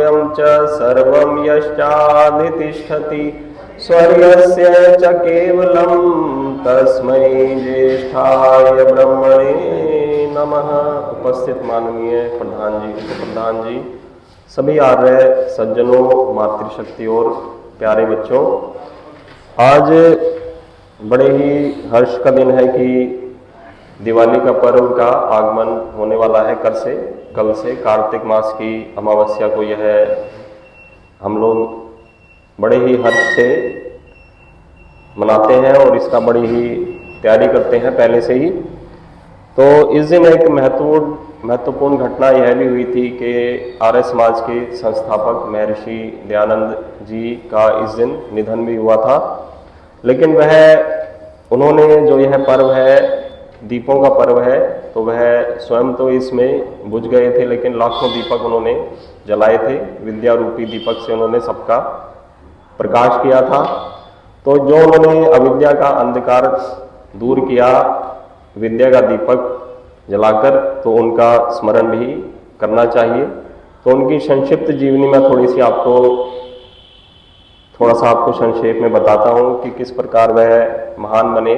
च सर्वं यश्चादितिष्ठति स्वर्गस्य च केवलं तस्मै ज्येष्ठाय ब्रह्मणे नमः। उपस्थित माननीय प्रधान जी, उपप्रधान जी, सभी आर्य सज्जनों, मातृशक्ति और प्यारे बच्चों, आज बड़े ही हर्ष का दिन है कि दिवाली का पर्व का आगमन होने वाला है। कल से कार्तिक मास की अमावस्या को यह हम लोग बड़े ही हर्ष से मनाते हैं और इसका बड़ी ही तैयारी करते हैं पहले से ही। तो इस दिन एक महत्वपूर्ण घटना यह भी हुई थी कि आर्य समाज के संस्थापक महर्षि दयानंद जी का इस दिन निधन भी हुआ था। लेकिन उन्होंने जो यह पर्व है, दीपों का पर्व है, तो वह स्वयं तो इसमें बुझ गए थे, लेकिन लाखों दीपक उन्होंने जलाए थे। विद्या रूपी दीपक से उन्होंने सबका प्रकाश किया था। तो जो उन्होंने अविद्या का अंधकार दूर किया विद्या का दीपक जलाकर, तो उनका स्मरण भी करना चाहिए। तो उनकी संक्षिप्त जीवनी में थोड़ा सा आपको संक्षेप में बताता हूँ कि किस प्रकार वह महान बने।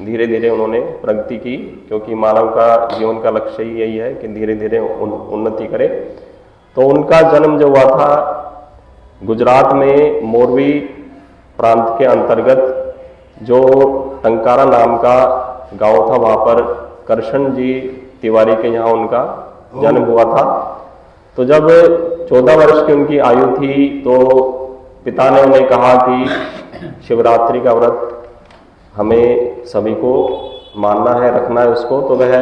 धीरे धीरे उन्होंने प्रगति की, क्योंकि मानव का जीवन का लक्ष्य ही यही है कि धीरे धीरे उन्नति करे। तो उनका जन्म जो हुआ था गुजरात में मोरवी प्रांत के अंतर्गत जो टंकारा नाम का गांव था, वहाँ पर करशन जी तिवारी के यहाँ उनका जन्म हुआ था। तो जब 14 वर्ष की उनकी आयु थी, तो पिता ने उन्हें कहा कि शिवरात्रि का व्रत हमें सभी को मानना है, रखना है उसको। तो वह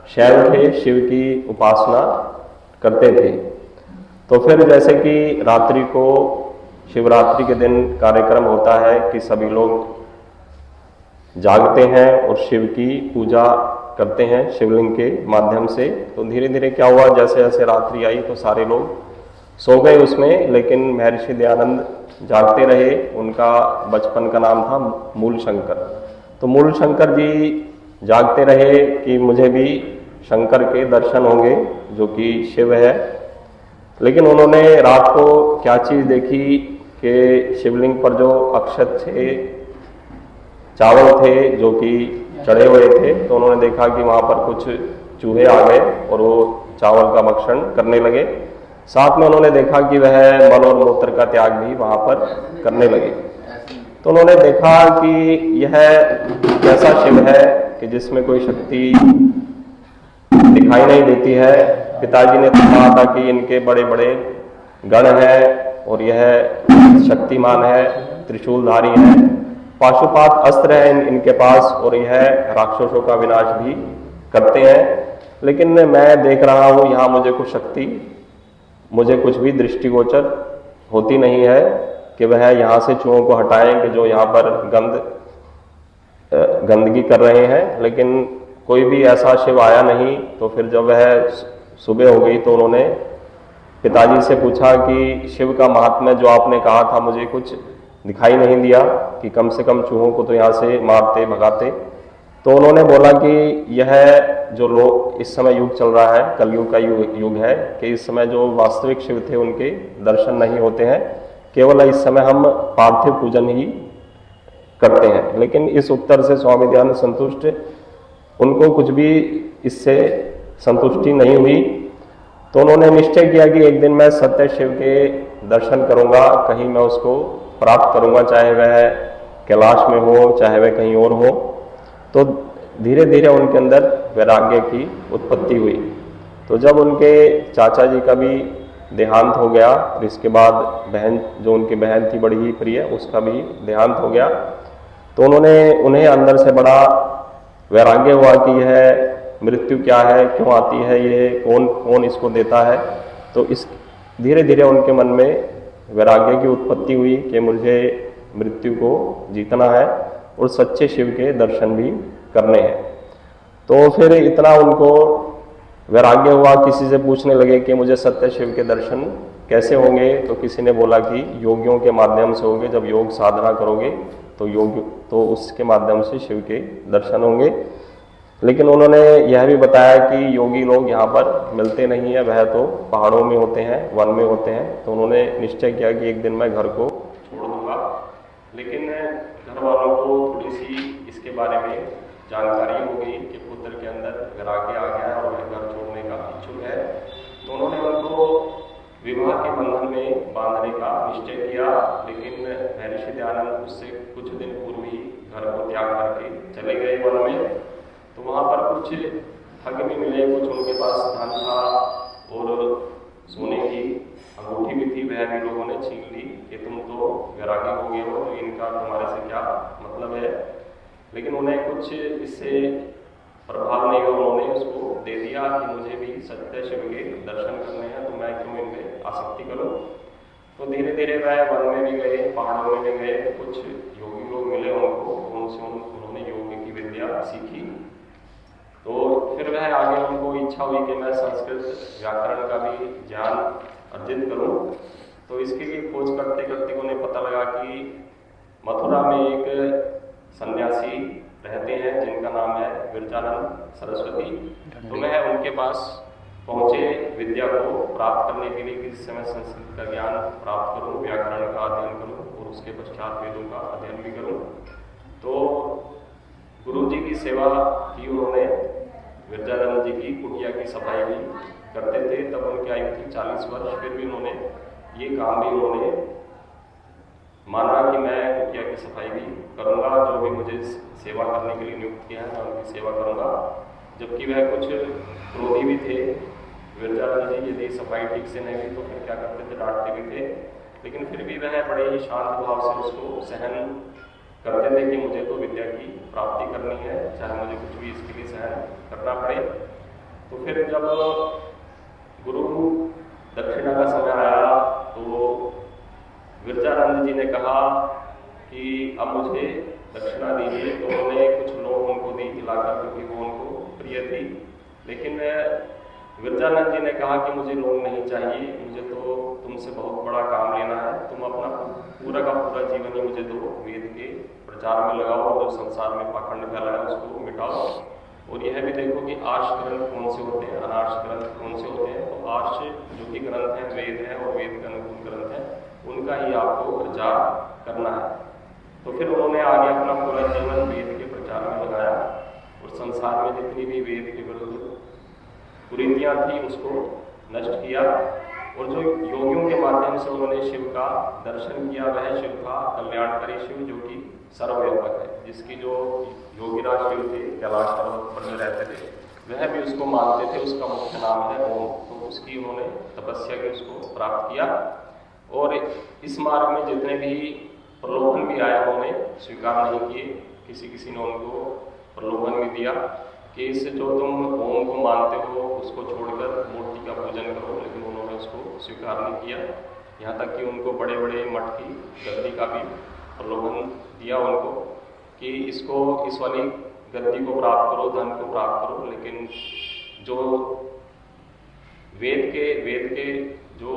शैव थे, शिव की उपासना करते थे। तो फिर जैसे कि रात्रि को शिवरात्रि के दिन कार्यक्रम होता है कि सभी लोग जागते हैं और शिव की पूजा करते हैं शिवलिंग के माध्यम से। तो धीरे धीरे क्या हुआ, जैसे जैसे रात्रि आई तो सारे लोग सो गए उसमें, लेकिन महर्षि दयानंद जागते रहे। उनका बचपन का नाम था मूल शंकर। तो मूल शंकर जी जागते रहे कि मुझे भी शंकर के दर्शन होंगे, जो कि शिव है। लेकिन उन्होंने रात को क्या चीज़ देखी कि शिवलिंग पर जो अक्षत थे, चावल थे जो कि चढ़े हुए थे, तो उन्होंने देखा कि वहाँ पर कुछ चूहे आ गए और वो चावल का भक्षण करने लगे। साथ में उन्होंने देखा कि वह मल और मूत्र का त्याग भी वहाँ पर करने लगे। तो उन्होंने देखा कि यह कैसा शिव है कि जिसमें कोई शक्ति दिखाई नहीं देती है। पिताजी ने तो कहा था कि इनके बड़े बड़े गण हैं और यह शक्तिमान है, त्रिशूलधारी है, पाशुपात अस्त्र है इनके पास, और यह राक्षसों का विनाश भी करते हैं। लेकिन मैं देख रहा हूँ यहाँ मुझे कुछ भी दृष्टिगोचर होती नहीं है कि वह यहाँ से चूहों को हटाएं कि जो यहाँ पर गंदगी कर रहे हैं। लेकिन कोई भी ऐसा शिव आया नहीं। तो फिर जब वह सुबह हो गई तो उन्होंने पिताजी से पूछा कि शिव का महात्म्य जो आपने कहा था मुझे कुछ दिखाई नहीं दिया, कि कम से कम चूहों को तो यहाँ से मारते भगाते। तो उन्होंने बोला कि यह जो लोग इस समय युग चल रहा है, कलयुग का युग है, कि इस समय जो वास्तविक शिव थे उनके दर्शन नहीं होते हैं, केवल इस समय हम पार्थिव पूजन ही करते हैं। लेकिन इस उत्तर से स्वामी दयानंद संतुष्ट, उनको कुछ भी इससे संतुष्टि नहीं हुई। तो उन्होंने निश्चय किया कि एक दिन मैं सत्य शिव के दर्शन करूंगा, कहीं मैं उसको प्राप्त करूंगा, चाहे वह कैलाश में हो, चाहे वह कहीं और हो। तो धीरे धीरे उनके अंदर वैराग्य की उत्पत्ति हुई। तो जब उनके चाचा जी का भी देहांत हो गया, और इसके बाद बहन, जो उनकी बहन थी बड़ी ही प्रिय, उसका भी देहांत हो गया, तो उन्हें अंदर से बड़ा वैराग्य हुआ कि यह मृत्यु क्या है, क्यों आती है, ये कौन इसको देता है। तो इस धीरे धीरे उनके मन में वैराग्य की उत्पत्ति हुई कि मुझे मृत्यु को जीतना है और सच्चे शिव के दर्शन भी करने हैं। तो फिर इतना उनको वैराग्य हुआ, किसी से पूछने लगे कि मुझे सत्य शिव के दर्शन कैसे होंगे। तो किसी ने बोला कि योगियों के माध्यम से होंगे, जब योग साधना करोगे तो उसके माध्यम से शिव के दर्शन होंगे। लेकिन उन्होंने यह भी बताया कि योगी लोग यहाँ पर मिलते नहीं है, वह तो पहाड़ों में होते हैं, वन में होते हैं। तो उन्होंने निश्चय किया कि एक दिन मैं घर को छोड़ दूंगा, लेकिन घर वालों को थोड़ी सी इसके बारे में जानकारी हो गई कि पुत्र के अंदर वैराग्य आ गया है और वह घर छोड़ने का इच्छुक है। तो उन्होंने उनको विवाह के बंधन में बांधने का निश्चय किया, लेकिन महर्षि दयानंद उससे कुछ दिन पूर्व ही घर को त्याग करके चले गए वन में। तो वहाँ पर कुछ ठग भी मिले, कुछ उनके पास धन था और सोने की अंगूठी भी थी, वह भी लोगों ने छीन ली कि तुम तो वैरागी हो गए हो, तो इनका तुम्हारे से क्या मतलब है। लेकिन उन्हें कुछ इससे प्रभाव नहीं हुआ, उन्होंने उसको दे दिया कि मुझे भी सत्य शिव के दर्शन करने हैं, तो मैं क्यों इनमें आसक्ति करूं। तो धीरे धीरे वह वन में भी गए, पहाड़ों में भी गए, कुछ योगी लोग मिले उनको, उनसे उन्होंने योग की विद्या सीखी। तो फिर वह आगे उनको इच्छा हुई कि मैं संस्कृत व्याकरण का भी ज्ञान अर्जित करूं। तो इसके लिए खोज करते करते उन्हें पता लगा कि मथुरा में एक सन्यासी रहते हैं जिनका नाम है विरजानंद सरस्वती। तो वह उनके पास पहुंचे विद्या को प्राप्त करने के लिए कि इस समय संस्कृत का ज्ञान प्राप्त करूं, व्याकरण का अध्ययन करूं और उसके पश्चात वेदों का अध्ययन भी करूं। तो गुरु जी की सेवा की उन्होंने, विरजानंद जी की कुटिया की सफाई भी करते थे। तब उनकी आयु थी 40 वर्ष। फिर भी उन्होंने ये काम भी उन्होंने माना कि मैं कुटिया की सफाई भी करूंगा, जो भी मुझे सेवा करने के लिए नियुक्त किया है मैं उनकी सेवा करूंगा। जबकि वह कुछ क्रोधी भी थे विरजानंद जी, यदि सफाई ठीक से नहीं हुई तो फिर क्या करते थे, डांटते भी थे। लेकिन फिर भी वह बड़े ही शांत भाव से उसको सहन करते थे कि मुझे तो विद्या की प्राप्ति करनी है, चाहे मुझे कुछ भी इसके लिए सहन करना पड़े। तो फिर जब गुरु दक्षिणा का समय आया तो विरजानंद जी ने कहा कि अब मुझे दक्षिणा दीजिए। तो उन्होंने कुछ लोग उनको दी खिलाकर, क्योंकि वो उनको प्रिय थी। लेकिन विरजानंद जी ने कहा कि मुझे लोन नहीं चाहिए, मुझे तो तुमसे बहुत बड़ा काम लेना है, तुम अपना पूरा का पूरा जीवन ही मुझे दो, वेद के प्रचार में लगाओ और जो संसार में पाखंड फैला है उसको मिटाओ। और यह भी देखो कि आर्ष ग्रंथ कौन से होते हैं, अनार्ष ग्रंथ कौन से होते हैं। तो आर्ष जो कि ग्रंथ हैं वेद हैं और वेद के अनुकूल ग्रंथ हैं, उनका ही आपको प्रचार करना है। तो फिर उन्होंने आगे अपना पूरा जीवन वेद के प्रचार में लगाया और संसार में जितनी भी वेद के विरुद्ध कुरीतियाँ थी उसको नष्ट किया। और जो योगियों के माध्यम से उन्होंने शिव का दर्शन किया, वह शिव का कल्याणकारी शिव जो कि सर्वव्यापक है, जिसकी जो योगीराज शिव थे कैलाश पर्वत पर में रहते थे, वह भी उसको मानते थे। उसका मुख्य नाम है ओम। तो उसकी उन्होंने तपस्या की उसको प्राप्त किया। और इस मार्ग में जितने भी प्रलोभन भी आए उन्होंने स्वीकार नहीं किए। किसी किसी ने उनको प्रलोभन भी दिया कि इससे जो तुम ओम को मानते हो उसको छोड़कर मूर्ति का पूजन करो, लेकिन उन्होंने उसको स्वीकार नहीं किया। यहाँ तक कि उनको बड़े बड़े मठ की गद्दी का भी प्रलोभन दिया उनको कि इसको, इस वाली गद्दी को प्राप्त करो, धन को प्राप्त करो, लेकिन जो वेद के जो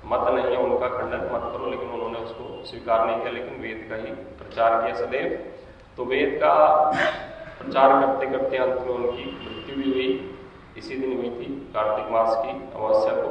मत नहीं है उनका खंडन मत करो। लेकिन उन्होंने उसको स्वीकार नहीं किया, लेकिन वेद का ही प्रचार किया सदैव। तो वेद का प्रचार करते करते अंत में उनकी मृत्यु भी हुई। इसी दिन हुई थी कार्तिक मास की अमावस्या को।